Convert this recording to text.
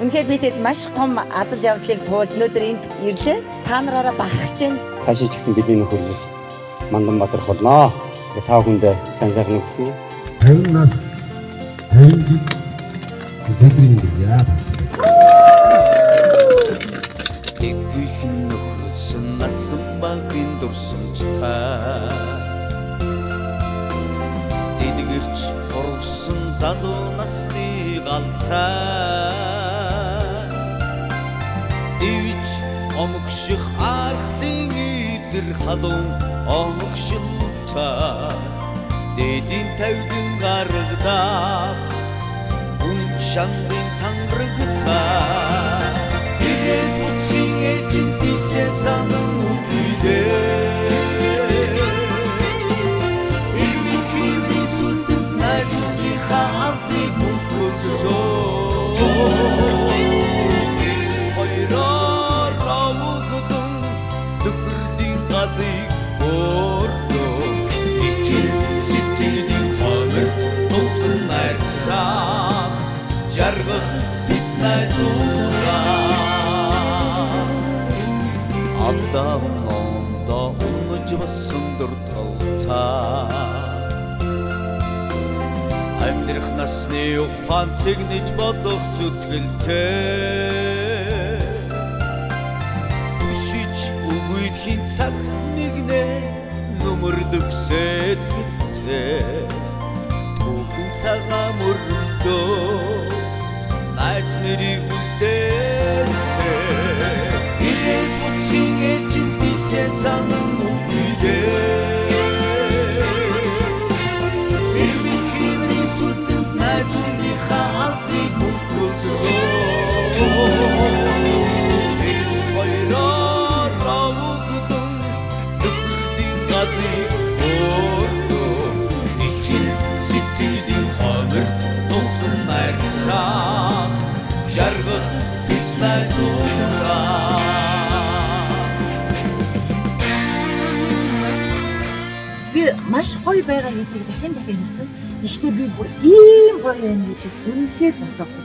Үнэхээр би тэд маш том адал явдлыг туулж өнөөдөр энд ирлээ. Та нараараа бахархаж байна. Цаашаа ч гэсэн бидний нөхөр Манданбаатар болно. Та бүхэндээ сайн сайхан өгсөн. 50 нас 50 жил хүсэлтрийн яа. Тэгвийн нөхрсөн насан багын дурсамж та. Дэлгэрч ургасан залуу насны галтай. Ивч омгших архлын идэр халуун омгшилта. Дэдийн тавилан гаргадах үнэн чанарын тангарагтай. Ирээд буцын эжин бисээ санан үдээ. Ирмийн химний сүлтэн найзуудын хаалтыг мөнхөсөө. Ирэн хоёроор равгдун төхөрлийн гадыг өрдөө. Итэн сэтгэлийн хоногт тухтан найсаа. Жаргах бид найзуудаа. Алдаан ондоо унаж басан дурталтаа. Амьдрах насны ухаан цэгнэж бодох зүтгэлтэй. Түшиж үгүйдхийн цагт нэгнэ нүмерлөг сэтгэлтэй. Түүхэн цагаан мөрөндөө найз нэрийг үлдээсэй. Ирээд буцын эжин бисээ санан үдээ. Ирмийн химний сүлтэнд найзуудын хаалтыг мөнхөсөө. Ирэн хоёроор равгдун төхөрлийн гадыг өрдөө. Итэн сэтгэлийн хоногт тухтан найсаа. Жаргах бид найзуудаа. Би маш гоё байгаа гэдгийг дахин хэлсэн. Гэхдээ би бүр ийм гоё байна гэж үнэхээр бодоагүй.